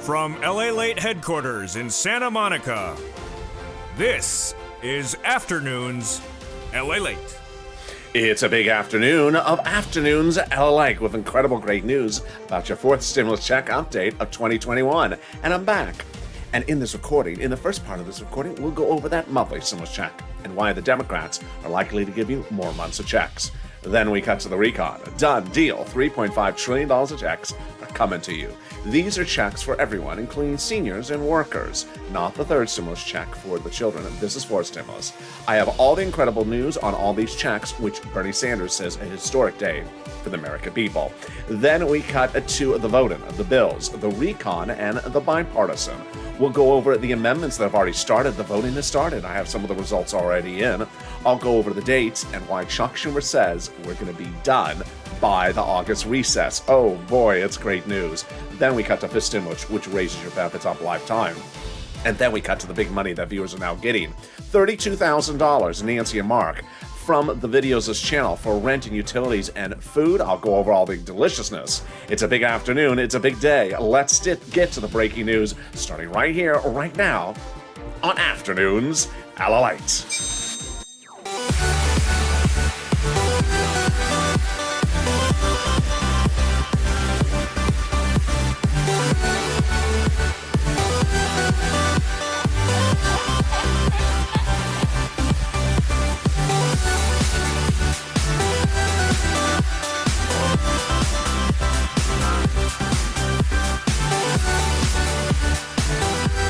From LALATE headquarters in Santa Monica, this is Afternoons LALATE. It's a big afternoon of Afternoons LALATE with incredible great news about your fourth stimulus check update of 2021. And I'm back. And in this recording, in the first part of this recording, we'll go over that monthly stimulus check and why the Democrats are likely to give you more months of checks. Then we cut to the recon. Done deal. $3.5 trillion of checks are coming to you. These are checks for everyone, including seniors and workers, not the third stimulus check for the children. This is for stimulus. I have all the incredible news on all these checks, which Bernie Sanders says a historic day for the American people. Then we cut to the voting, the bills, the recon, and the bipartisan. We'll go over the amendments that have already started. The voting has started. I have some of the results already in. I'll go over the dates and why Chuck Schumer says we're going to be done by the August recess. Oh boy, it's great news. Then we cut to fifth stimulus, which raises your benefits up lifetime. And then we cut to the big money that viewers are now getting. $32,000, Nancy and Mark, from the videos this channel for rent and utilities and food. I'll go over all the deliciousness. It's a big afternoon. It's a big day. Let's get to the breaking news starting right here, right now on Afternoons LALATE.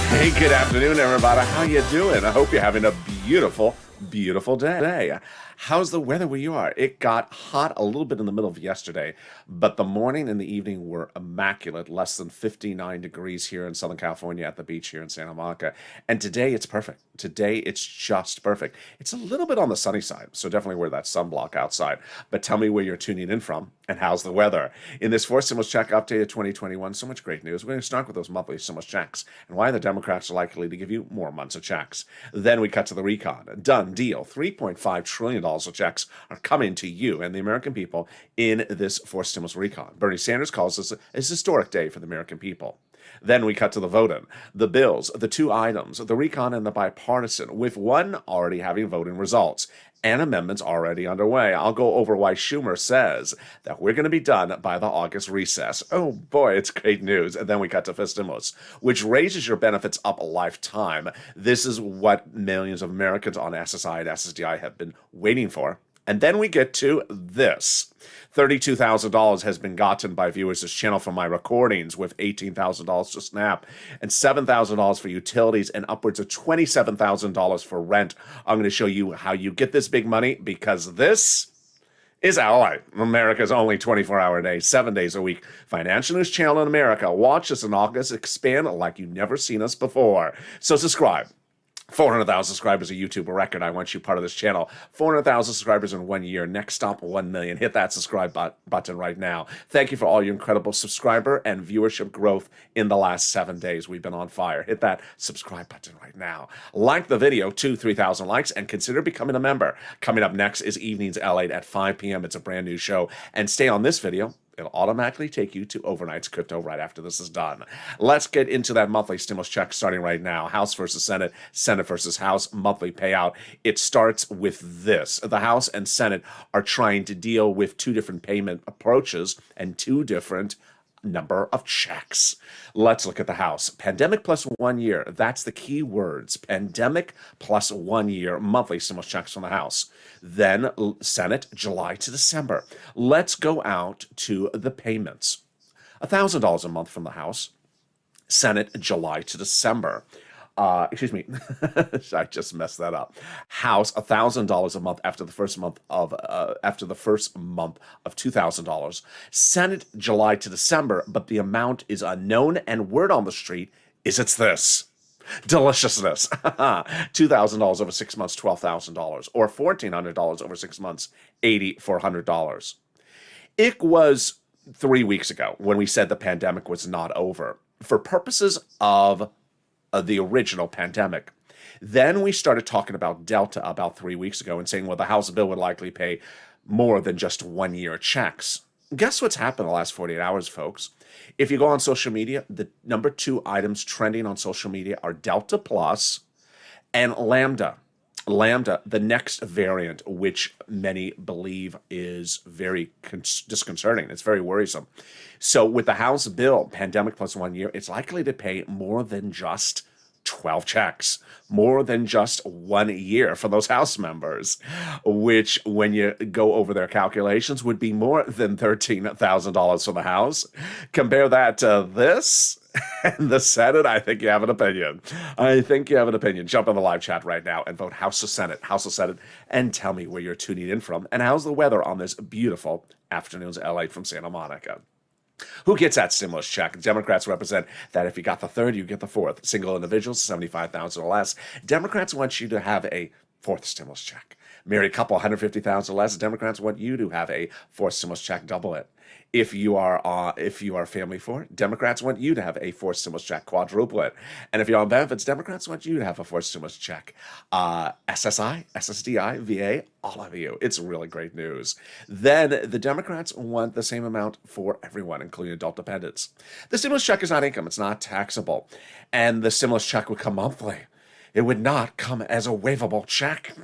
Hey, good afternoon, everybody. How you doing? I hope you're having a beautiful, beautiful day. How's the weather where you are? It got hot a little bit in the middle of yesterday, but the morning and the evening were immaculate, less than 59 degrees here in Southern California at the beach here in Santa Monica. And today it's perfect. Today it's just perfect. It's a little bit on the sunny side, so definitely wear that sunblock outside. But tell me where you're tuning in from and how's the weather. In this fourth stimulus check update of 2021, so much great news. We're going to start with those monthly stimulus checks and why the Democrats are likely to give you more months of checks. Then we cut to the recon. Done deal. $3.5 trillion of checks are coming to you and the American people in this fourth stimulus recon. Bernie Sanders calls this a historic day for the American people. Then we cut to the voting, the bills, the two items, the recon and the bipartisan, with one already having voting results and amendments already underway. I'll go over why Schumer says that we're going to be done by the August recess. Oh boy, it's great news. And then we cut to fifth stimulus, which raises your benefits up a lifetime. This is what millions of Americans on SSI and SSDI have been waiting for. And then we get to this. $32,000 has been gotten by viewers this channel from my recordings, with $18,000 to SNAP and $7,000 for utilities and upwards of $27,000 for rent. I'm going to show you how you get this big money, because this is LALATE, America's only 24-hour day, 7 days a week financial news channel in America. Watch us in August expand like you've never seen us before. So subscribe. 400,000 subscribers, a YouTube record. I want you part of this channel. 400,000 subscribers in 1 year. Next stop, 1 million. Hit that subscribe button right now. Thank you for all your incredible subscriber and viewership growth in the last 7 days. We've been on fire. Hit that subscribe button right now. Like the video, 3,000 likes, and consider becoming a member. Coming up next is Evenings LALATE at 5 p.m. It's a brand new show. And stay on this video. It'll automatically take you to Overnight's Crypto right after this is done. Let's get into that monthly stimulus check starting right now. House versus Senate, Senate versus House, monthly payout. It starts with this. The House and Senate are trying to deal with two different payment approaches and two different number of checks. Let's look at the House. Pandemic plus 1 year. That's the key words. Pandemic plus 1 year monthly stimulus checks from the House. Then Senate, July to December. Let's go out to the payments. $1,000 a month from the House. Senate, July to December. Excuse me, I just messed that up. House, $1,000 a month after the first month of $2,000. Senate, July to December, but the amount is unknown, and word on the street is it's this. Deliciousness. $2,000 over 6 months, $12,000, or $1,400 over 6 months, $8,400. It was 3 weeks ago when we said the pandemic was not over. For purposes of the original pandemic. Then we started talking about Delta about 3 weeks ago and saying, well, the House bill would likely pay more than just 1 year checks. Guess what's happened the last 48 hours, folks? If you go on social media, the number 2 items trending on social media are Delta Plus and Lambda. Lambda, the next variant, which many believe is very disconcerting. It's very worrisome. So with the House bill, pandemic plus 1 year, it's likely to pay more than just 12 checks, more than just 1 year for those House members, which, when you go over their calculations, would be more than $13,000 for the House. Compare that to this and the Senate. I think you have an opinion. I think you have an opinion. Jump on the live chat right now and vote House or Senate, House or Senate, and tell me where you're tuning in from and how's the weather on this beautiful afternoon's LA from Santa Monica. Who gets that stimulus check? Democrats represent that if you got the third, you get the fourth. Single individuals, 75,000 or less. Democrats want you to have a fourth stimulus check. Married couple, 150,000 or less. Democrats want you to have a fourth stimulus check, double it. If you are family four, Democrats want you to have a fourth stimulus check, quadruple it. And if you're on benefits, Democrats want you to have a fourth stimulus check. SSI, SSDI, VA, all of you. It's really great news. Then the Democrats want the same amount for everyone, including adult dependents. The stimulus check is not income. It's not taxable. And the stimulus check would come monthly. It would not come as a waivable check.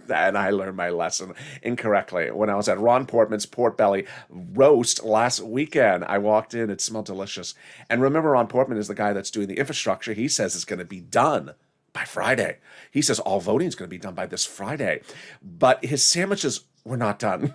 And I learned my lesson incorrectly when I was at Ron Portman's Pork Belly roast last weekend. I walked in, it smelled delicious. And remember, Ron Portman is the guy that's doing the infrastructure. He says it's going to be done by Friday. He says all voting is going to be done by this Friday. But his sandwiches were not done.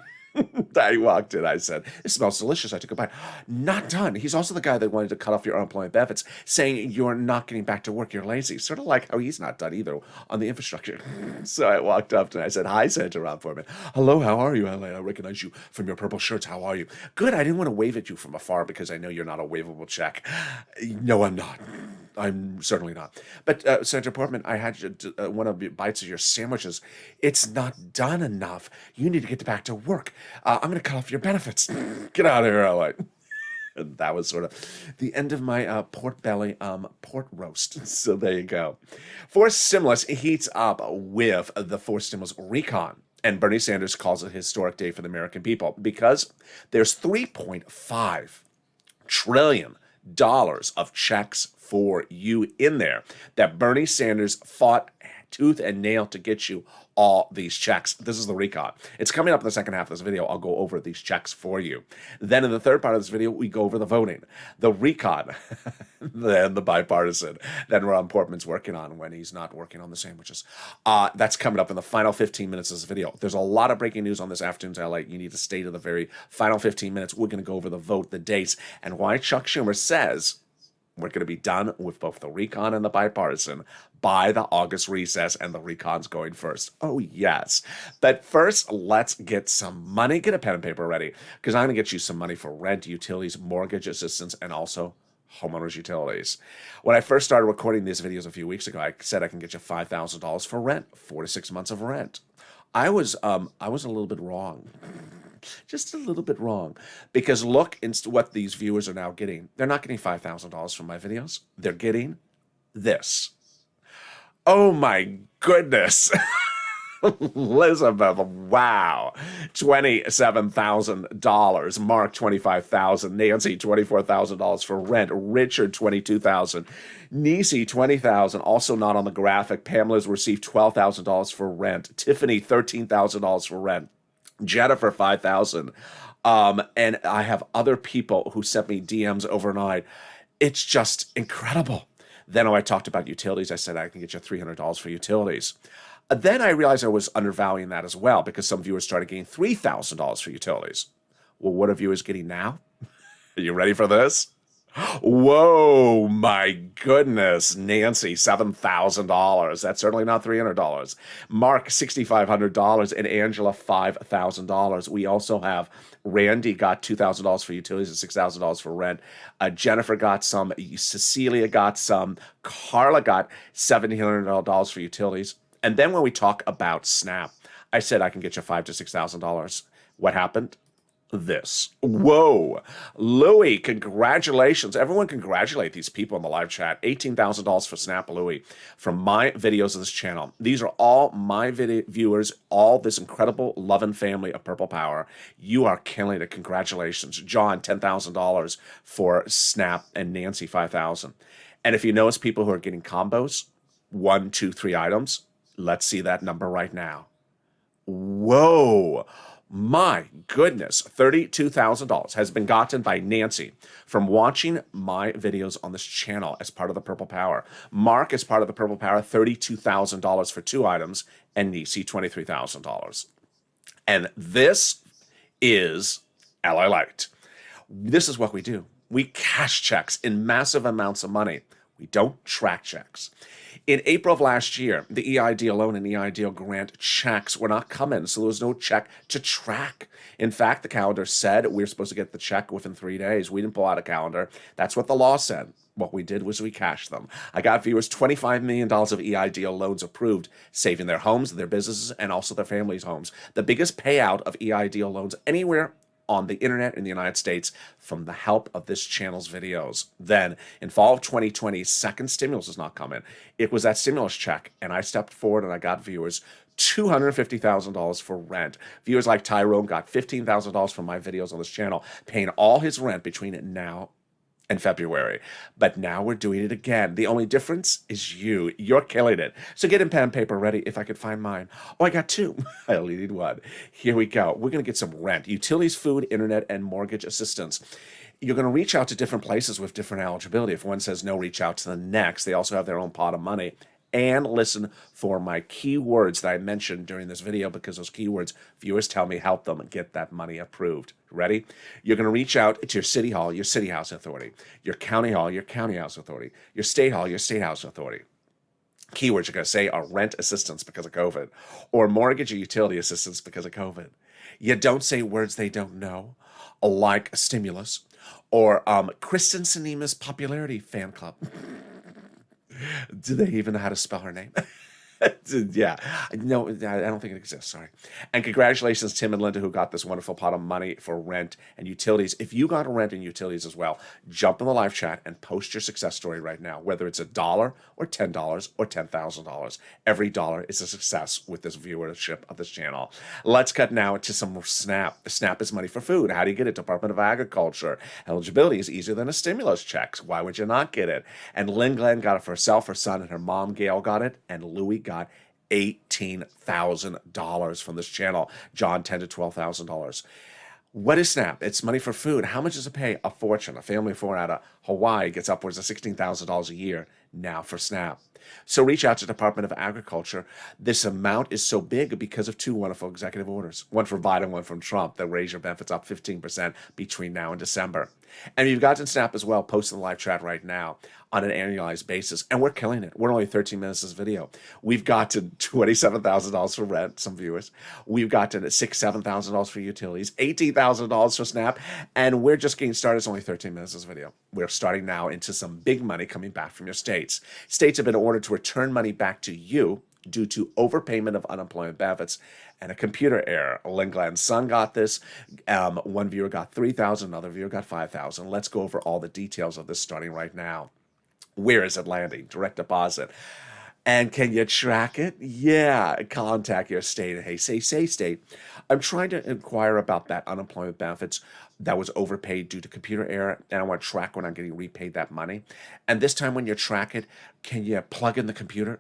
I walked in, I said, it smells delicious. I took a bite. Not done. He's also the guy that wanted to cut off your unemployment benefits, saying you're not getting back to work, you're lazy. Sort of like how he's not done either on the infrastructure. So I walked up and I said, hi, Senator Ron Foreman. Hello, how are you? I recognize you from your purple shirts. How are you? Good. I didn't want to wave at you from afar because I know you're not a waivable check. No, I'm not. I'm certainly not. But Senator Portman, I had one of the bites of your sandwiches. It's not done enough. You need to get back to work. I'm going to cut off your benefits. Get out of here, LA. And that was sort of the end of my pork belly pork roast. So there you go. Forced stimulus heats up with the forced stimulus recon. And Bernie Sanders calls it a historic day for the American people because there's $3.5 trillion of checks for you in there that Bernie Sanders fought tooth and nail to get you all these checks. This is the recon. It's coming up in the second half of this video. I'll go over these checks for you. Then in the third part of this video, we go over the voting, the recon, then the bipartisan, then Ron Portman's working on when he's not working on the sandwiches. That's coming up in the final 15 minutes of this video. There's a lot of breaking news on this afternoon's LA. You need to stay to the very final 15 minutes. We're going to go over the vote, the dates, and why Chuck Schumer says we're going to be done with both the recon and the bipartisan by the August recess, and the recon's going first. Oh, yes. But first, let's get some money. Get a pen and paper ready, because I'm going to get you some money for rent, utilities, mortgage assistance, and also homeowners utilities. When I first started recording these videos a few weeks ago, I said I can get you $5,000 for rent, 4 to 6 months of rent. I was a little bit wrong. Just a little bit wrong. Because look into what these viewers are now getting. They're not getting $5,000 from my videos. They're getting this. Oh my goodness. Elizabeth, wow. $27,000. Mark, $25,000. Nancy, $24,000 for rent. Richard, $22,000. Nisi, $20,000. Also not on the graphic. Pamela's received $12,000 for rent. Tiffany, $13,000 for rent. Jennifer, $5,000. And I have other people who sent me DMs overnight. It's just incredible. Then when I talked about utilities, I said I can get you $300 for utilities. Then I realized I was undervaluing that as well because some viewers started getting $3,000 for utilities. Well, what are viewers getting now? Are you ready for this? Whoa, my goodness. Nancy, $7,000. That's certainly not $300. Mark, $6,500. And Angela, $5,000. We also have Randy got $2,000 for utilities and $6,000 for rent. Jennifer got some. Cecilia got some. Carla got $1,700 for utilities. And then when we talk about SNAP, I said I can get you $5,000 to $6,000. What happened? this. Whoa. Louie, congratulations. Everyone congratulate these people in the live chat. $18,000 for Snap Louie from my videos of this channel. These are all my video viewers, all this incredible love and family of Purple Power. You are killing it. Congratulations. John, $10,000 for Snap, and Nancy, $5,000. And if you notice people who are getting combos, 1, 2, 3 items, let's see that number right now. Whoa. My goodness, $32,000 has been gotten by Nancy from watching my videos on this channel as part of the Purple Power. Mark, as part of the Purple Power, $32,000 for 2 items, and Nisi, $23,000. And this is LALATE. This is what we do. We cash checks in massive amounts of money. We don't track checks. In April of last year, the EIDL loan and EIDL grant checks were not coming, so there was no check to track. In fact, the calendar said we were supposed to get the check within 3 days. We didn't pull out a calendar. That's what the law said. What we did was we cashed them. I got viewers $25 million of EIDL loans approved, saving their homes, their businesses, and also their families' homes. The biggest payout of EIDL loans anywhere on the internet in the United States from the help of this channel's videos. Then, in fall of 2020, second stimulus is not coming. It was that stimulus check, and I stepped forward and I got viewers $250,000 for rent. Viewers like Tyrone got $15,000 from my videos on this channel, paying all his rent between now and February. But now we're doing it again. The only difference is you. You're killing it. So get in pen and paper ready if I could find mine. Oh, I got 2. I only need 1. Here we go. We're going to get some rent, utilities, food, internet, and mortgage assistance. You're going to reach out to different places with different eligibility. If one says no, reach out to the next. They also have their own pot of money. And listen for my keywords that I mentioned during this video, because those keywords, viewers tell me, help them get that money approved. Ready? You're going to reach out to your city hall, your city house authority, your county hall, your county house authority, your state hall, your state house authority. Keywords you're going to say are rent assistance because of COVID, or mortgage or utility assistance because of COVID. You don't say words they don't know, like stimulus, or Kristen Sinema's popularity fan club. Do they even know how to spell her name? Yeah. No, I don't think it exists. Sorry. And congratulations, Tim and Linda, who got this wonderful pot of money for rent and utilities. If you got rent and utilities as well, jump in the live chat and post your success story right now, whether it's $1 or $10 or $10,000. Every dollar is a success with this viewership of this channel. Let's cut now to some Snap. Snap is money for food. How do you get it? Department of Agriculture. Eligibility is easier than a stimulus check. Why would you not get it? And Lynn Glenn got it for herself, her son, and her mom, Gail, got it. And Louie got $18,000 from this channel. John, $10,000 to $12,000. What is Snap? It's money for food. How much does it pay? A fortune. A family of 4 out of Hawaii gets upwards of $16,000 a year now for Snap. So reach out to the Department of Agriculture. This amount is so big because of 2 wonderful executive orders, one from Biden, one from Trump, that raise your benefits up 15% between now and December. And you've gotten Snap as well, post in the live chat right now on an annualized basis. And we're killing it. We're only 13 minutes this video. We've gotten $27,000 for rent, some viewers. We've gotten $6,000, $7,000 for utilities, $18,000 for Snap. And we're just getting started. It's only 13 minutes this video. We're starting now into some big money coming back from your states. States have been ordered to return money back to you due to overpayment of unemployment benefits and a computer error. Lynn Glenn's son got this. One viewer got $3,000, another viewer got $5,000. Let's go over all the details of this starting right now. Where is it landing? Direct deposit. And can you track it? Yeah. Contact your state. Hey, say state. I'm trying to inquire about that unemployment benefits that was overpaid due to computer error, and I want to track when I'm getting repaid that money. And this time when you track it, can you plug in the computer?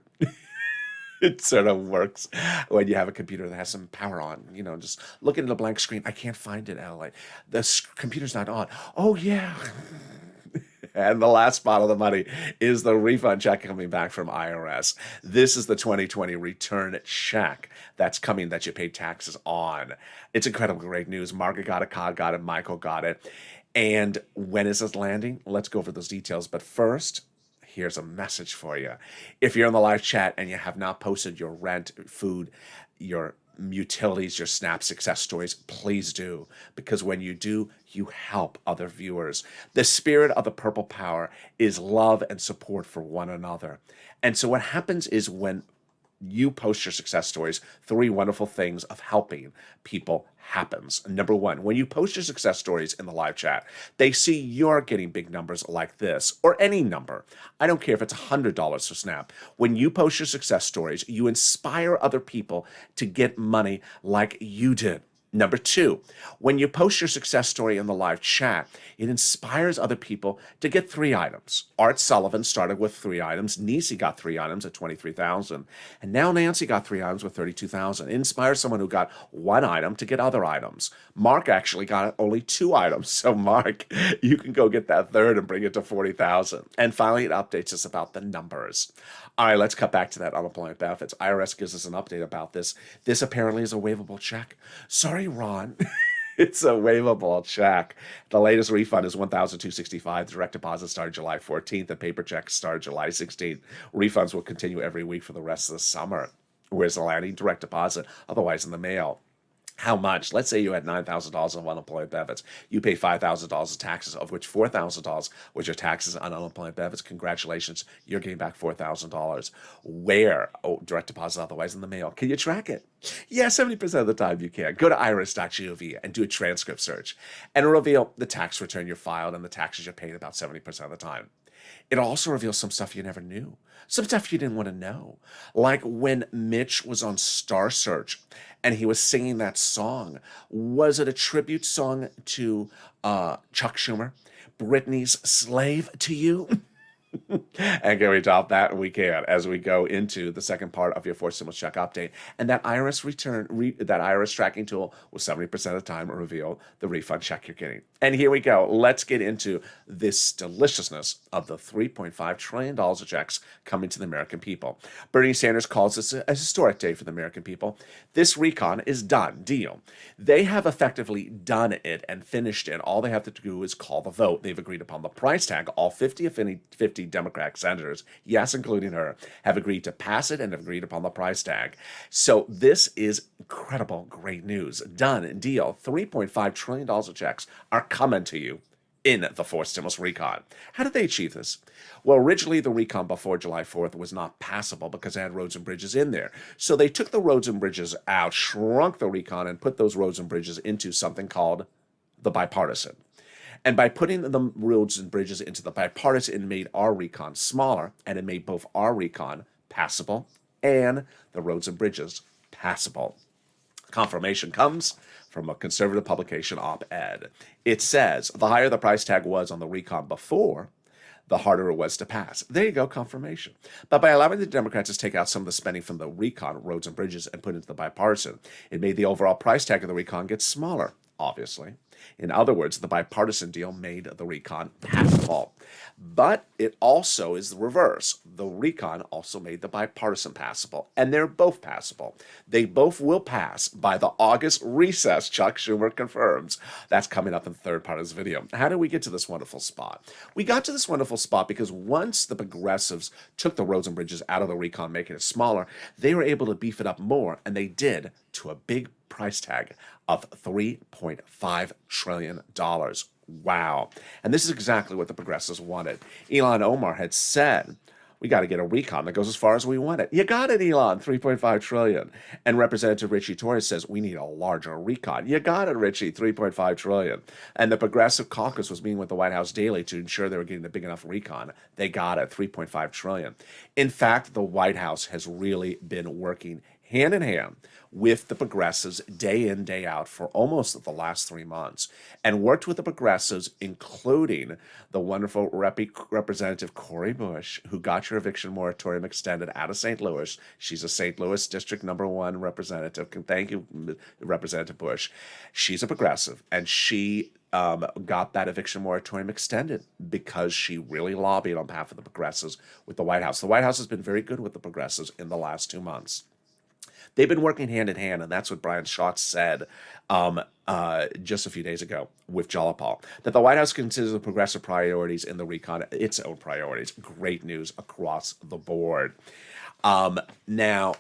It sort of works when you have a computer that has some power on. You know, just looking at a blank screen. I can't find it, Adelaide. The computer's not on. Oh, yeah. And the last spot of the money is the refund check coming back from IRS. This is the 2020 return check that's coming that you paid taxes on. It's incredible, great news. Margaret got it, Cod got it, Michael got it. And when is this landing? Let's go over those details. But first, here's a message for you. If you're in the live chat and you have not posted your rent, food, your utilities, your Snap success stories, please do, because when you do, you help other viewers. The spirit of the Purple Power is love and support for one another. And so what happens is when you post your success stories, 3 wonderful things of helping people happens. Number 1, when you post your success stories in the live chat, they see you're getting big numbers like this, or any number. I don't care if it's $100 for Snap. When you post your success stories, you inspire other people to get money like you did. Number 2, when you post your success story in the live chat, it inspires other people to get 3 items. Art Sullivan started with 3 items. Nisi got 3 items at $23,000. And now Nancy got 3 items with $32,000. It inspires someone who got 1 item to get other items. Mark actually got only 2 items. So Mark, you can go get that third and bring it to $40,000. And finally, it updates us about the numbers. All right, let's cut back to that unemployment benefits. IRS gives us an update about this. This apparently is a waivable check. Sorry, Ron. It's a waivable check. The latest refund is $1,265. Direct deposit started July 14th. The paper checks started July 16th. Refunds will continue every week for the rest of the summer. Where's the landing? Direct deposit, otherwise in the mail. How much? Let's say you had $9,000 of unemployment benefits. You pay $5,000 of taxes, of which $4,000 was your taxes on unemployment benefits. Congratulations, you're getting back $4,000. Where? Oh, direct deposit, otherwise in the mail. Can you track it? Yeah, 70% of the time you can. Go to iris.gov and do a transcript search, and it'll reveal the tax return you filed and the taxes you paid about 70% of the time. It also reveals some stuff you never knew, some stuff you didn't want to know. Like when Mitch was on Star Search and he was singing that song. Was it a tribute song to Chuck Schumer? Britney's Slave to You? And can we top that? We can, as we go into the second part of your forced stimulus check update. And that IRS that IRS tracking tool will 70% of the time reveal the refund check you're getting. And here we go. Let's get into this deliciousness of the $3.5 trillion of checks coming to the American people. Bernie Sanders calls this a historic day for the American people. This recon is done. Deal. They have effectively done it and finished it. All they have to do is call the vote. They've agreed upon the price tag. All 50 Democratic senators, yes, including her, have agreed to pass it and have agreed upon the price tag. So this is incredible, great news. Done, deal. $3.5 trillion of checks are coming to you in the forced stimulus recon. How did they achieve this? Well, originally the recon before July 4th was not passable because it had roads and bridges in there. So they took the roads and bridges out, shrunk the recon, and put those roads and bridges into something called the bipartisan. And by putting the roads and bridges into the bipartisan, it made our recon smaller, and it made both our recon passable and the roads and bridges passable. Confirmation comes from a conservative publication op-ed. It says, the higher the price tag was on the recon before, the harder it was to pass. There you go, confirmation. But by allowing the Democrats to take out some of the spending from the recon, roads and bridges, and put it into the bipartisan, it made the overall price tag of the recon get smaller, obviously. In other words, the bipartisan deal made the recon passable. But it also is the reverse. The recon also made the bipartisan passable, and they're both passable. They both will pass by the August recess, Chuck Schumer confirms. That's coming up in the third part of this video. How did we get to this wonderful spot? We got to this wonderful spot because once the progressives took the roads and bridges out of the recon, making it smaller, they were able to beef it up more, and they did to a big price tag of $3.5 trillion. Wow. And this is exactly what the progressives wanted. Elon Omar had said, we got to get a recon that goes as far as we want it. You got it, Elon, $3.5 trillion. And Representative Richie Torres says, we need a larger recon. You got it, Richie, $3.5 trillion. And the Progressive Caucus was meeting with the White House daily to ensure they were getting the big enough recon. They got it, $3.5 trillion. In fact, the White House has really been working hand in hand with the progressives day in, day out for almost the last 3 months, and worked with the progressives, including the wonderful Representative Cori Bush, who got your eviction moratorium extended out of St. Louis. She's a St. Louis District #1 representative. Thank you, Representative Bush. She's a progressive, and she got that eviction moratorium extended because she really lobbied on behalf of the progressives with the White House. The White House has been very good with the progressives in the last 2 months. They've been working hand in hand, and that's what Brian Schatz said just a few days ago with Jalopal, that the White House considers the progressive priorities in the recon its own priorities. Great news across the board. Now,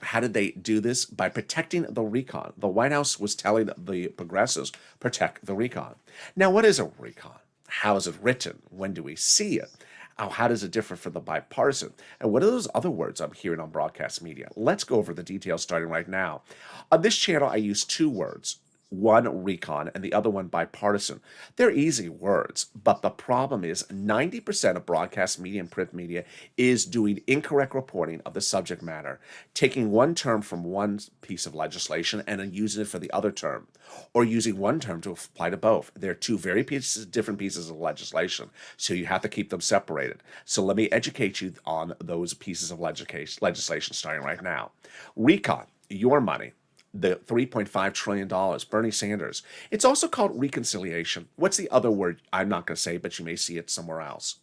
how did they do this? By protecting the recon. The White House was telling the progressives, protect the recon. Now, what is a recon? How is it written? When do we see it? Oh, how does it differ from the bipartisan? And what are those other words I'm hearing on broadcast media? Let's go over the details starting right now. On this channel, I use two words. One recon and the other one bipartisan. They're easy words, but the problem is 90% of broadcast media and print media is doing incorrect reporting of the subject matter, taking one term from one piece of legislation and then using it for the other term, or using one term to apply to both. They're two very different pieces of legislation, so you have to keep them separated. So let me educate you on those pieces of legislation starting right now. Recon, your money. The $3.5 trillion, Bernie Sanders. It's also called reconciliation. What's the other word? I'm not going to say, but you may see it somewhere else.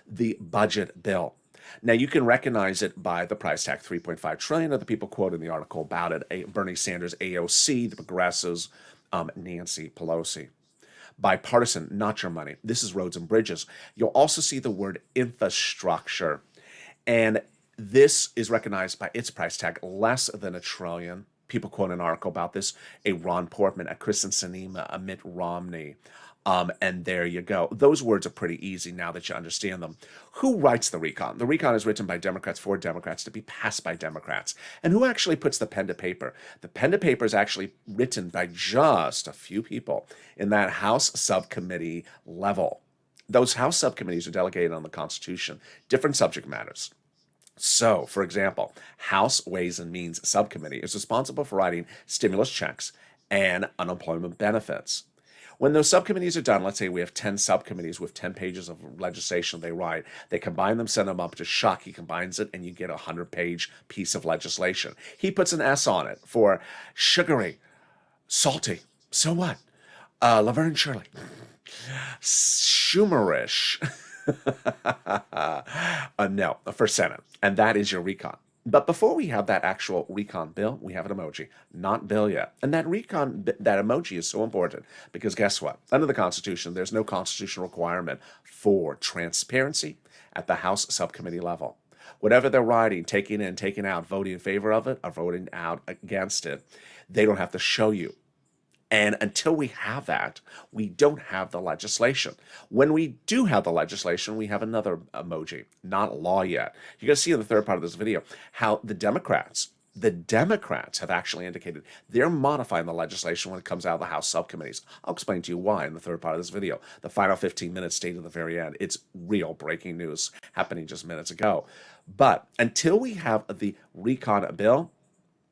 The budget bill. Now, you can recognize it by the price tag, $3.5 trillion, or the people quoted in the article about it, Bernie Sanders, AOC, the progressives, Nancy Pelosi. Bipartisan, not your money. This is roads and bridges. You'll also see the word infrastructure. And this is recognized by its price tag, less than $1 trillion. People quote an article about this, a Ron Portman, a Kristen Sinema, a Mitt Romney, and there you go. Those words are pretty easy now that you understand them. Who writes the recon? The recon is written by Democrats for Democrats to be passed by Democrats. And who actually puts the pen to paper? The pen to paper is actually written by just a few people in that House subcommittee level. Those House subcommittees are delegated on the Constitution, different subject matters. So, for example, House Ways and Means Subcommittee is responsible for writing stimulus checks and unemployment benefits. When those subcommittees are done, let's say we have 10 subcommittees with 10 pages of legislation they write, they combine them, send them up to Schuck, he combines it, and you get a 100-page piece of legislation. He puts an S on it for sugary, salty, so what? Laverne and Shirley, Schumerish. No, for Senate. And that is your recon. But before we have that actual recon bill, we have an emoji, not bill yet. And that emoji is so important because guess what? Under the Constitution, there's no constitutional requirement for transparency at the House subcommittee level. Whatever they're writing, taking in, taking out, voting in favor of it or voting out against it, they don't have to show you. And until we have that, we don't have the legislation. When we do have the legislation, we have another emoji, not law yet. You're going to see in the third part of this video how the Democrats have actually indicated they're modifying the legislation when it comes out of the House subcommittees. I'll explain to you why in the third part of this video. The final 15 minutes stayed to the very end. It's real breaking news happening just minutes ago. But until we have the recon bill,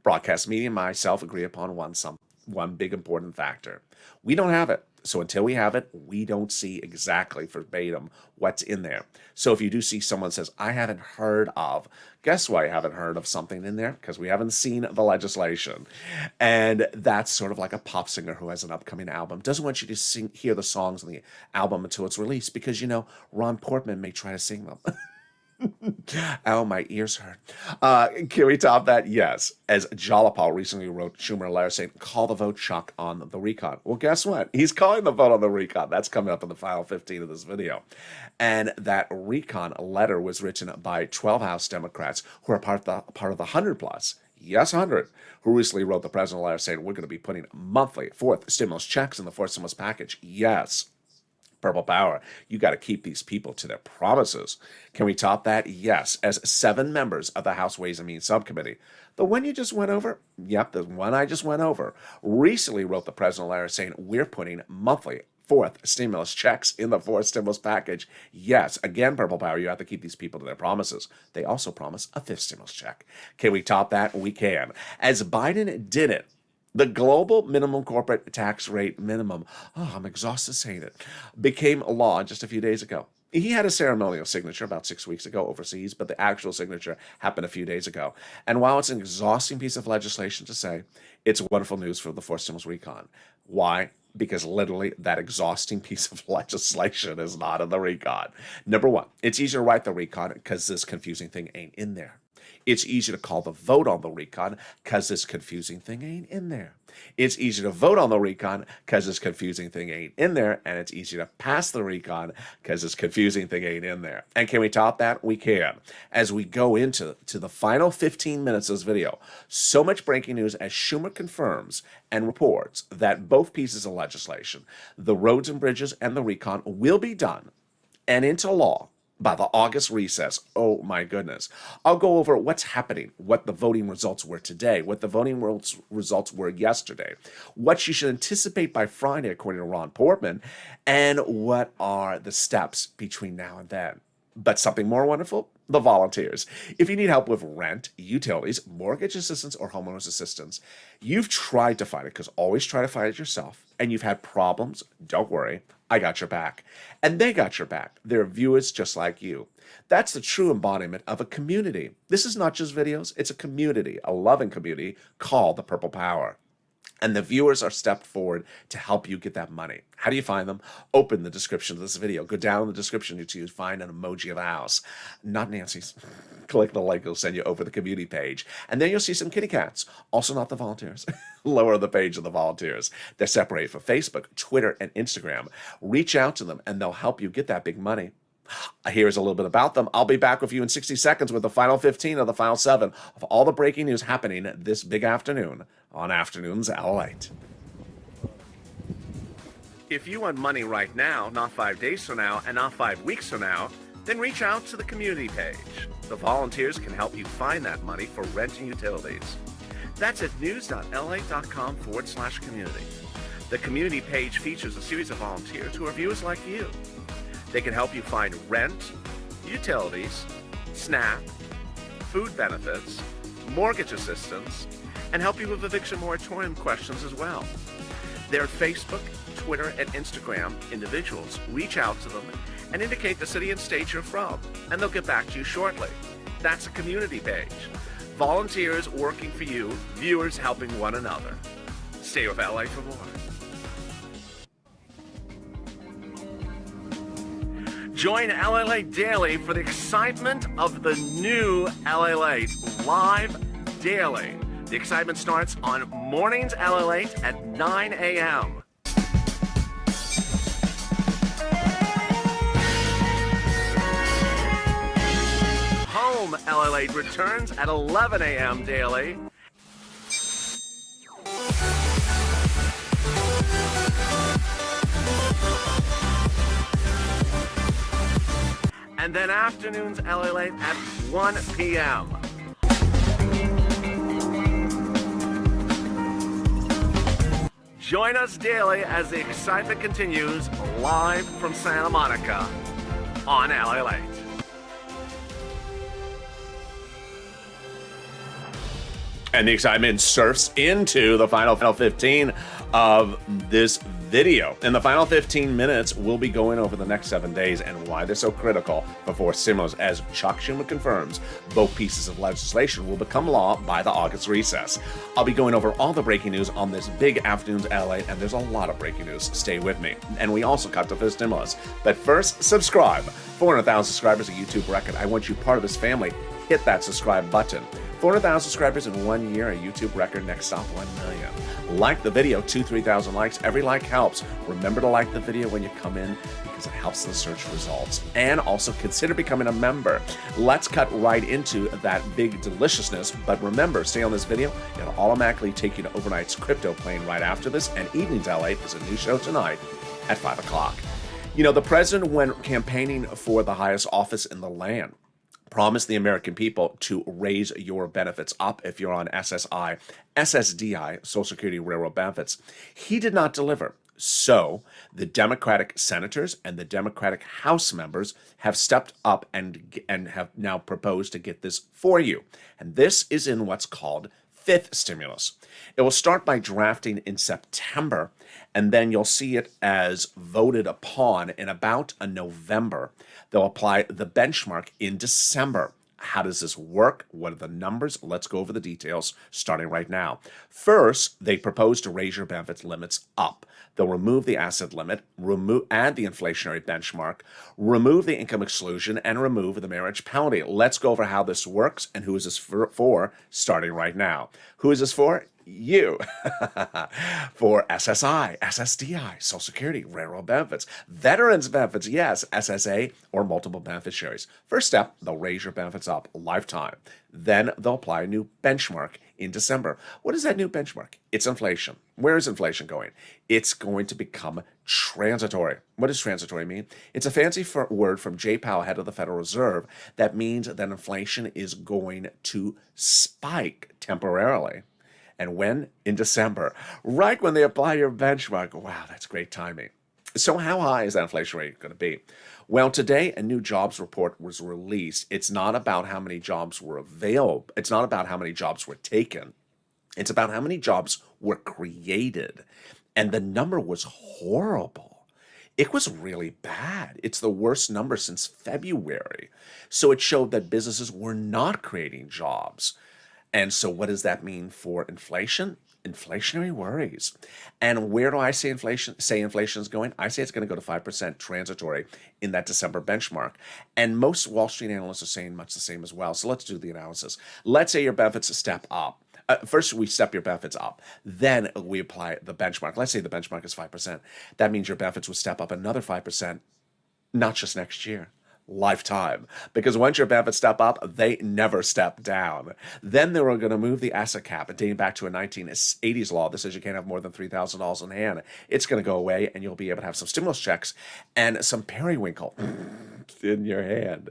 broadcast media and myself agree upon one big important factor. We don't have it. So until we have it, we don't see exactly verbatim what's in there. So if you do see someone says, I haven't heard of, guess why I haven't heard of something in there? Because we haven't seen the legislation. And that's sort of like a pop singer who has an upcoming album. Doesn't want you to hear the songs on the album until it's released because, Ron Portman may try to sing them. Oh, my ears hurt. Can we top that? Yes. As Jalapal recently wrote Schumer a letter saying, call the vote, Chuck, on the recon. Well, guess what? He's calling the vote on the recon. That's coming up in the final 15 of this video. And that recon letter was written by 12 House Democrats who are part of the 100 plus. Yes, 100, who recently wrote the president a letter saying we're going to be putting monthly fourth stimulus checks in the fourth stimulus package. Yes. Purple Power, you got to keep these people to their promises. Can we top that? Yes, as 7 members of the House Ways and Means Subcommittee. The one you just went over? Yep, the one I just went over. Recently wrote the president a letter saying we're putting monthly fourth stimulus checks in the fourth stimulus package. Yes, again, Purple Power, you have to keep these people to their promises. They also promise a 5th stimulus check. Can we top that? We can. As Biden did it, the global minimum corporate tax rate minimum, I'm exhausted saying it, became a law just a few days ago. He had a ceremonial signature about 6 weeks ago overseas, but the actual signature happened a few days ago. And while it's an exhausting piece of legislation to say, it's wonderful news for the fourth stimulus recon. Why? Because literally that exhausting piece of legislation is not in the recon. Number one, it's easier to write the recon because this confusing thing ain't in there. It's easy to call the vote on the recon because this confusing thing ain't in there. It's easy to vote on the recon because this confusing thing ain't in there. And it's easy to pass the recon because this confusing thing ain't in there. And can we top that? We can. As we go into the final 15 minutes of this video, so much breaking news as Schumer confirms and reports that both pieces of legislation, the roads and bridges and the recon, will be done and into law by the August recess. Oh my goodness. I'll go over what's happening, what the voting results were today, what the voting results were yesterday, what you should anticipate by Friday, according to Ron Portman, and what are the steps between now and then. But something more wonderful, the volunteers. If you need help with rent, utilities, mortgage assistance, or homeowners assistance, you've tried to find it, because always try to find it yourself, and you've had problems, don't worry, I got your back. And they got your back. They're viewers just like you. That's the true embodiment of a community. This is not just videos, it's a community, a loving community called the Purple Power. And the viewers are stepped forward to help you get that money. How do you find them? Open the description of this video. Go down in the description to find an emoji of a house. Not Nancy's. Click the link, it'll send you over the community page. And then you'll see some kitty cats. Also not the volunteers. Lower the page of the volunteers. They're separated for Facebook, Twitter, and Instagram. Reach out to them and they'll help you get that big money. Here's a little bit about them. I'll be back with you in 60 seconds with the final 15 of the final 7 of all the breaking news happening this big afternoon on Afternoons LALATE. If you want money right now, not 5 days from now, and not 5 weeks from now, then reach out to the community page. The volunteers can help you find that money for rent and utilities. That's at news.la.com/community. The community page features a series of volunteers who are viewers like you. They can help you find rent, utilities, SNAP, food benefits, mortgage assistance, and help you with eviction moratorium questions as well. They're Facebook, Twitter, and Instagram individuals. Reach out to them and indicate the city and state you're from, and they'll get back to you shortly. That's a community page. Volunteers working for you, viewers helping one another. Stay with LA for more. Join LALATE Daily for the excitement of the new LALATE live daily. The excitement starts on Mornings LALATE at 9 a.m. Home LALATE returns at 11 a.m. daily. And then Afternoons LALATE at 1 p.m. Join us daily as the excitement continues live from Santa Monica on LALATE. And the excitement surfs into the final 15 of this video. In the final 15 minutes, we'll be going over the next 7 days and why they're so critical for forced stimulus. As Chuck Schumer confirms, both pieces of legislation will become law by the August recess. I'll be going over all the breaking news on this big Afternoons LA, and there's a lot of breaking news. Stay with me. And we also cut to the stimulus. But first, subscribe. 400,000 subscribers, a YouTube record. I want you part of this family. Hit that subscribe button. 400,000 subscribers in 1 year, a YouTube record. Next stop, 1 million. Like the video, 2,000-3,000 likes. Every like helps. Remember to like the video when you come in because it helps the search results. And also consider becoming a member. Let's cut right into that big deliciousness. But remember, stay on this video. It'll automatically take you to Overnight's Crypto playing right after this. And Evenings LA is a new show tonight at 5 o'clock. You know, the president, when campaigning for the highest office in the land, promise the American people to raise your benefits up if you're on SSDI, Social Security Railroad benefits. He did not deliver. So the Democratic senators and the Democratic House members have stepped up and have now proposed to get this for you. And this is in what's called fifth stimulus. It will start by drafting in September, and then you'll see it as voted upon in about a November. They'll apply the benchmark in December. How does this work? What are the numbers? Let's go over the details starting right now. First, they propose to raise your benefits limits up. They'll remove the asset limit, add the inflationary benchmark, remove the income exclusion, and remove the marriage penalty. Let's go over how this works and who is this for starting right now. Who is this for? You. For SSI, SSDI, Social Security, Railroad benefits, Veterans benefits, yes, SSA, or multiple beneficiaries. First step, they'll raise your benefits up lifetime. Then they'll apply a new benchmark in December. What is that new benchmark? It's inflation. Where is inflation going? It's going to become transitory. What does transitory mean? It's a fancy word from Jay Powell, head of the Federal Reserve, that means that inflation is going to spike temporarily. And when? In December, right when they apply your benchmark. Wow, that's great timing. So how high is that inflation rate going to be? Well, today a new jobs report was released. It's not about how many jobs were available. It's not about how many jobs were taken. It's about how many jobs were created. And the number was horrible. It was really bad. It's the worst number since February. So it showed that businesses were not creating jobs. And so what does that mean for inflation? Inflationary worries. And where do I say inflation is going? I say it's going to go to 5% transitory in that December benchmark. And most Wall Street analysts are saying much the same as well. So let's do the analysis. Let's say your benefits step up. First, we step your benefits up. Then we apply the benchmark. Let's say the benchmark is 5%. That means your benefits would step up another 5%, not just next year, lifetime. Because once your benefits step up, they never step down. Then they were going to move the asset cap, dating back to a 1980s law that says you can't have more than $3,000 in hand. It's going to go away, and you'll be able to have some stimulus checks and some periwinkle in your hand.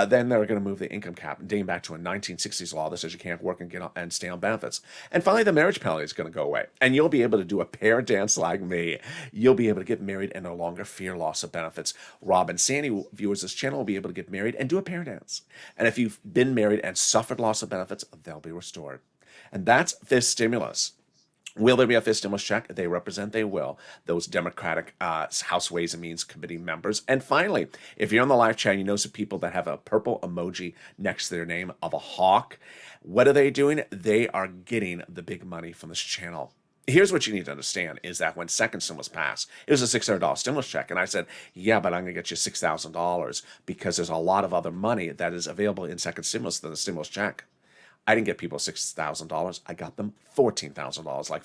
Then they were going to move the income cap, dating back to a 1960s law that says you can't work and stay on benefits. And finally, the marriage penalty is going to go away, and you'll be able to do a pair dance like me. You'll be able to get married and no longer fear loss of benefits. Rob and Sandy viewers of this channel will be able to get married and do a pair dance. And if you've been married and suffered loss of benefits, they'll be restored. And that's fifth stimulus. Will there be a fifth stimulus check? They represent they will. Those Democratic House Ways and Means Committee members. And finally, if you're on the live chat, you know some people that have a purple emoji next to their name of a hawk. What are they doing? They are getting the big money from this channel. Here's what you need to understand is that when second stimulus passed, it was a $600 stimulus check. And I said, yeah, but I'm going to get you $6,000 because there's a lot of other money that is available in second stimulus than the stimulus check. I didn't get people $6,000. I got them $14,000, like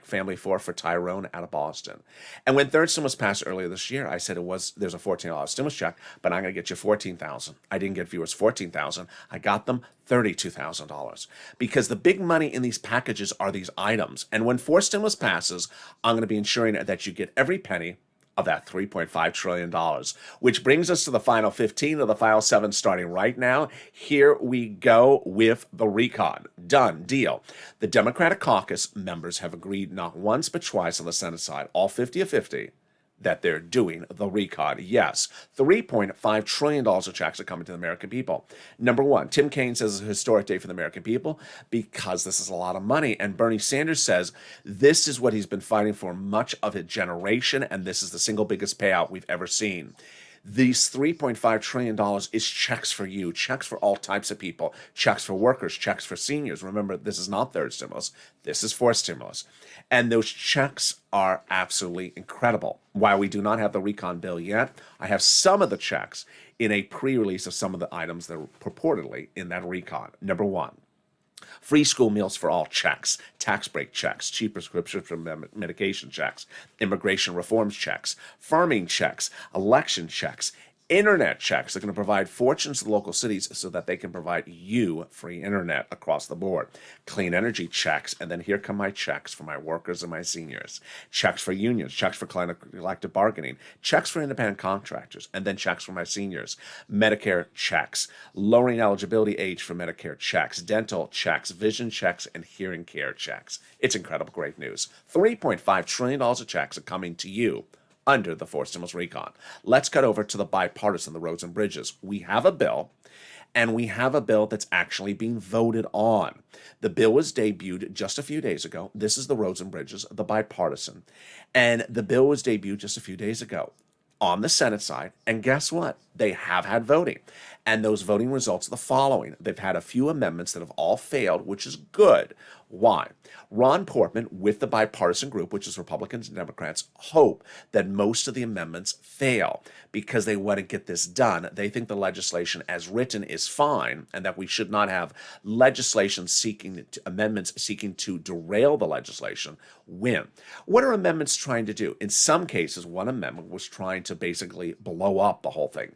Family 4 for Tyrone out of Boston. And when third stimulus passed earlier this year, I said there's a $14 stimulus check, but I'm going to get you $14,000. I didn't get viewers $14,000. I got them $32,000 because the big money in these packages are these items. And when fourth stimulus passes, I'm going to be ensuring that you get every penny of that $3.5 trillion, which brings us to the final 15 of the final 7 starting right now. Here we go with the recon. Done deal. The Democratic caucus members have agreed not once but twice on the Senate side, all 50 of 50, that they're doing the recon. Yes, $3.5 trillion of checks are coming to the American people. Number one, Tim Kaine says it's a historic day for the American people because this is a lot of money. And Bernie Sanders says this is what he's been fighting for much of a generation, and this is the single biggest payout we've ever seen. These $3.5 trillion is checks for you, checks for all types of people, checks for workers, checks for seniors. Remember, this is not third stimulus. This is fourth stimulus. And those checks are absolutely incredible. While we do not have the recon bill yet, I have some of the checks in a pre-release of some of the items that are purportedly in that recon. Number one, free school meals for all checks, tax break checks, cheap prescription medication checks, immigration reforms checks, farming checks, election checks, internet checks. They're going to provide fortunes to the local cities so that they can provide you free internet across the board. Clean energy checks, and then here come my checks for my workers and my seniors. Checks for unions, checks for collective bargaining, checks for independent contractors, and then checks for my seniors. Medicare checks, lowering eligibility age for Medicare checks, dental checks, vision checks, and hearing care checks. It's incredible, great news. $3.5 trillion of checks are coming to you under the fourth stimulus recon. Let's cut over to the bipartisan, the roads and bridges. We have a bill, and we have a bill that's actually being voted on. The bill was debuted just a few days ago. This is the roads and bridges, the bipartisan. And the bill was debuted just a few days ago on the Senate side. And guess what? They have had voting. And those voting results are the following. They've had a few amendments that have all failed, which is good. Why? Ron Portman, with the bipartisan group, which is Republicans and Democrats, hope that most of the amendments fail because they want to get this done. They think the legislation as written is fine and that we should not have legislation amendments seeking to derail the legislation win. What are amendments trying to do? In some cases, one amendment was trying to basically blow up the whole thing.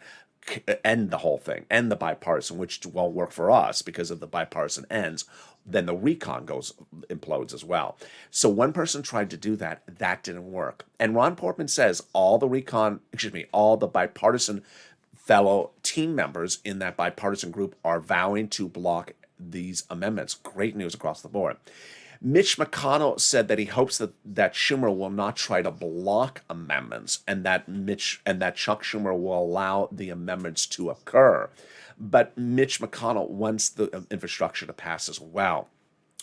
end the whole thing, end the bipartisan, which won't work for us because if the bipartisan ends, then the recon implodes as well. So one person tried to do that. That didn't work. And Ron Portman says all the bipartisan fellow team members in that bipartisan group are vowing to block these amendments. Great news across the board. Mitch McConnell said that he hopes that Schumer will not try to block amendments and that Chuck Schumer will allow the amendments to occur. But Mitch McConnell wants the infrastructure to pass as well.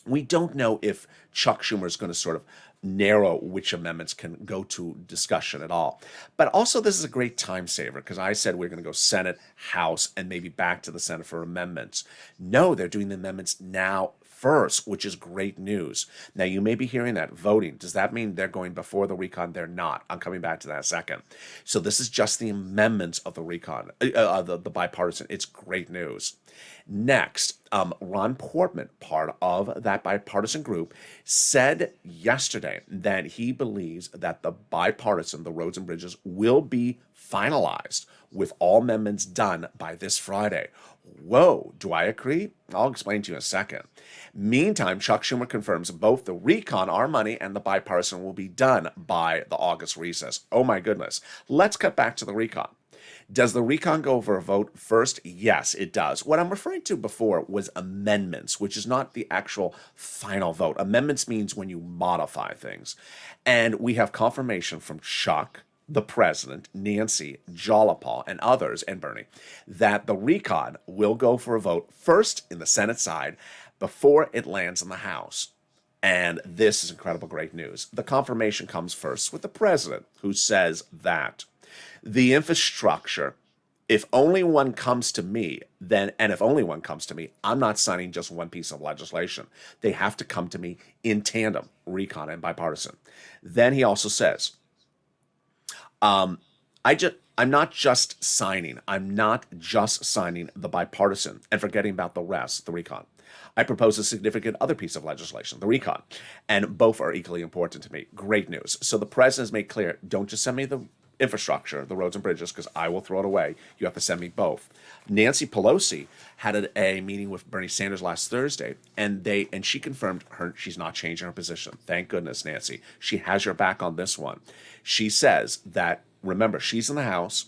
We don't know if Chuck Schumer is going to sort of narrow which amendments can go to discussion at all. But also, this is a great time saver because I said we're going to go Senate, House, and maybe back to the Senate for amendments. No, they're doing the amendments now first, which is great news. Now, you may be hearing that voting. Does that mean they're going before the recon? They're not. I'm coming back to that in a second. So this is just the amendments of the recon, the bipartisan. It's great news. Next, Ron Portman, part of that bipartisan group, said yesterday that he believes that the bipartisan, the roads and bridges, will be finalized with all amendments done by this Friday. Whoa, do I agree? I'll explain to you in a second. Meantime, Chuck Schumer confirms both the recon, our money, and the bipartisan will be done by the August recess. Oh my goodness. Let's cut back to the recon. Does the recon go for a vote first? Yes, it does. What I'm referring to before was amendments, which is not the actual final vote. Amendments means when you modify things. And we have confirmation from Chuck, the president, Nancy, Jolapal, and others, and Bernie, that the recon will go for a vote first in the Senate side before it lands in the House. And this is incredible, great news. The confirmation comes first with the president, who says that the infrastructure, if only one comes to me, if only one comes to me, I'm not signing just one piece of legislation. They have to come to me in tandem, recon and bipartisan. Then he also says, I'm not just signing the bipartisan and forgetting about the rest, the recon. I propose a significant other piece of legislation, the recon, and both are equally important to me. Great news. So the president has made clear, don't just send me the infrastructure, the roads and bridges, because I will throw it away. You have to send me both. Nancy Pelosi had a meeting with Bernie Sanders last Thursday, and she confirmed she's not changing her position. Thank goodness, Nancy. She has your back on this one. She says that, remember, she's in the House.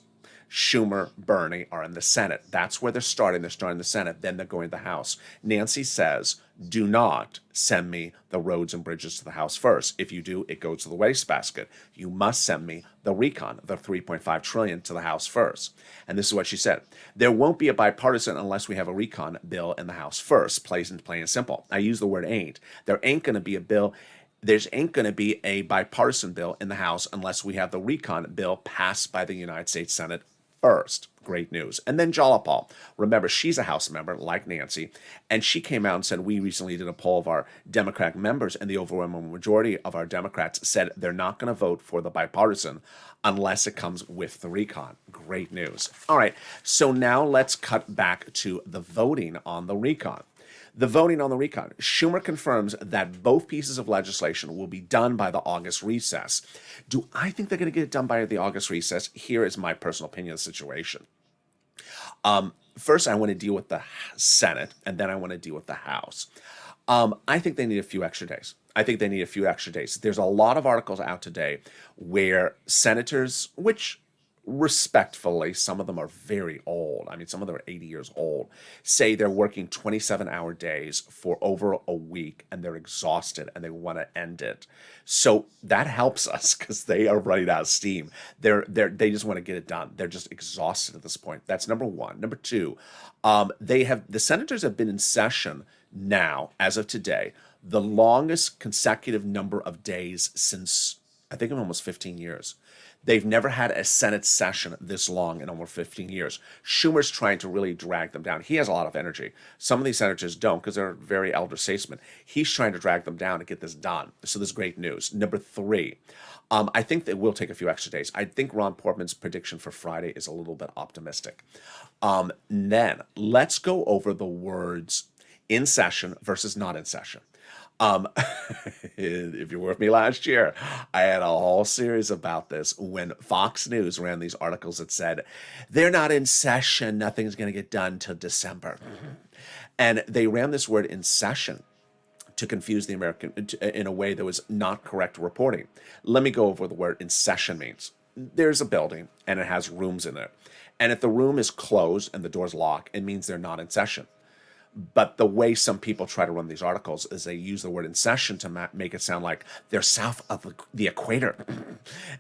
Schumer, Bernie are in the Senate. That's where they're starting. They're starting the Senate, then they're going to the House. Nancy says, do not send me the roads and bridges to the House first. If you do, it goes to the wastebasket. You must send me the recon, the $3.5 trillion, to the House first. And this is what she said. There won't be a bipartisan unless we have a recon bill in the House first, plain and simple. I use the word ain't. There ain't going to be a bill. There ain't going to be a bipartisan bill in the House unless we have the recon bill passed by the United States Senate first. Great news. And then Jolapal. Remember, she's a House member like Nancy, and she came out and said, we recently did a poll of our Democratic members, and the overwhelming majority of our Democrats said they're not going to vote for the bipartisan unless it comes with the recon. Great news. All right, so now let's cut back to the voting on the recon. The voting on the recon. Schumer confirms that both pieces of legislation will be done by the August recess. Do I think they're going to get it done by the August recess? Here is my personal opinion of the situation. First, I want to deal with the Senate, and then I want to deal with the House. I think they need a few extra days. There's a lot of articles out today where senators, which respectfully, some of them are very old. I mean, some of them are 80 years old, say they're working 27-hour days for over a week and they're exhausted and they want to end it. So that helps us because they are running out of steam. They just want to get it done. They're just exhausted at this point. That's number one. Number two, the senators have been in session now, as of today, the longest consecutive number of days since, I think, in almost 15 years. They've never had a Senate session this long in almost 15 years. Schumer's trying to really drag them down. He has a lot of energy. Some of these senators don't because they're very elder statesmen. He's trying to drag them down to get this done. So this is great news. Number three, I think they will take a few extra days. I think Ron Portman's prediction for Friday is a little bit optimistic. Then let's go over the words in session versus not in session. Um, if you were with me last year, I had a whole series about this when Fox News ran these articles that said, they're not in session, nothing's going to get done till December. And they ran this word in session to confuse the American in a way that was not correct reporting. Let me go over what the word in session means. There's a building and it has rooms in it. And if the room is closed and the door's locked, it means they're not in session. But the way some people try to run these articles is they use the word in session to make it sound like they're south of the equator.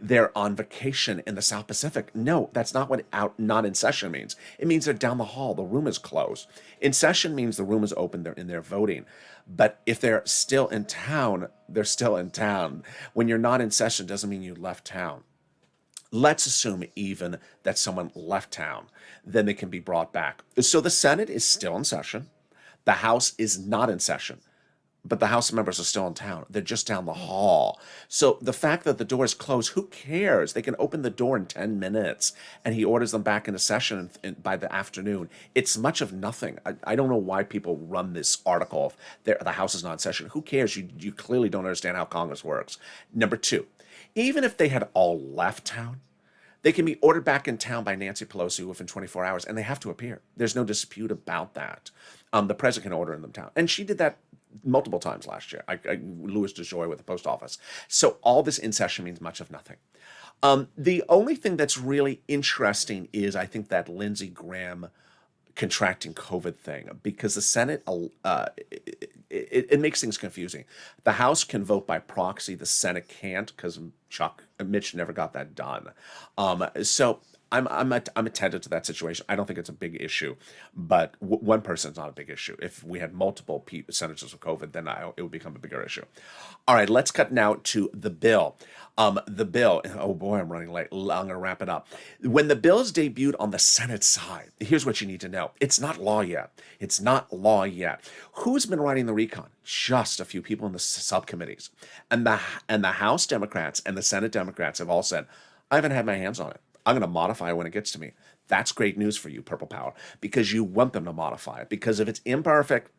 They're on vacation in the South Pacific. No, that's not what not in session means. It means they're down the hall. The room is closed. In session means the room is open. They're in there voting. But if they're still in town, they're still in town. When you're not in session doesn't mean you left town. Let's assume even that someone left town, then they can be brought back. So the Senate is still in session. The House is not in session, but the House members are still in town. They're just down the hall. So the fact that the door is closed, who cares? They can open the door in 10 minutes, and he orders them back into session by the afternoon. It's much of nothing. I don't know why people run this article. The House is not in session. Who cares? You clearly don't understand how Congress works. Number two, even if they had all left town, they can be ordered back in town by Nancy Pelosi within 24 hours, and they have to appear. There's no dispute about that. The president can order them down. And she did that multiple times last year. Louis DeJoy with the post office. So all this in session means much of nothing. The only thing that's really interesting is I think that Lindsey Graham contracting COVID thing, because the Senate, it makes things confusing. The House can vote by proxy. The Senate can't because Mitch never got that done. So I'm attentive to that situation. I don't think it's a big issue, but one person's not a big issue. If we had multiple senators with COVID, then it would become a bigger issue. All right, let's cut now to the bill. The bill, oh boy, I'm running late. I'm going to wrap it up. When the bill is debuted on the Senate side, here's what you need to know. It's not law yet. It's not law yet. Who's been writing the recon? Just a few people in the subcommittees. And the House Democrats and the Senate Democrats have all said, I haven't had my hands on it. I'm going to modify it when it gets to me. That's great news for you, Purple Power, because you want them to modify it. Because if it's imperfect,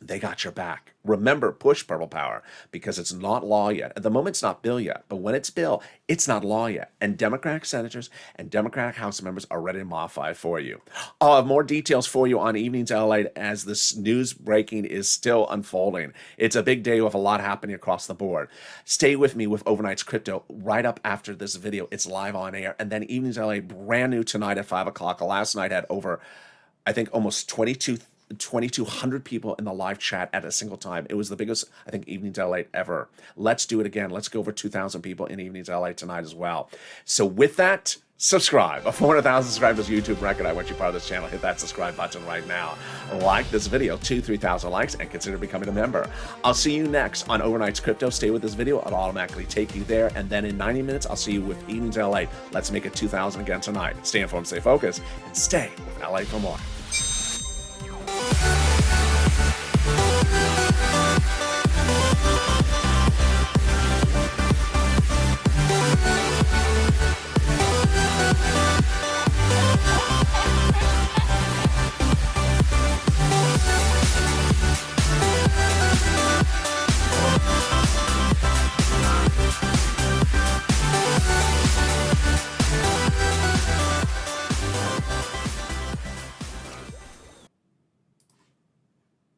they got your back. Remember, push Purple Power, because it's not law yet. At the moment, it's not bill yet. But when it's bill, it's not law yet. And Democratic senators and Democratic House members are ready to modify it for you. I'll have more details for you on Evenings LALATE as this news breaking is still unfolding. It's a big day with a lot happening across the board. Stay with me with Overnight's Crypto right up after this video. It's live on air. And then Evenings LALATE brand new tonight at 5 o'clock. Last night had over, I think, almost 2,200 people in the live chat at a single time. It was the biggest, I think, Evenings LALATE ever. Let's do it again. Let's go over 2,000 people in Evenings LALATE tonight as well. So with that, subscribe. A 400,000 subscribers YouTube record. I want you part of this channel. Hit that subscribe button right now. Like this video, 3,000 likes, and consider becoming a member. I'll see you next on Overnight's Crypto. Stay with this video. It'll automatically take you there. And then in 90 minutes, I'll see you with Evenings LALATE. Let's make it 2,000 again tonight. Stay informed, stay focused, and stay with LA for more.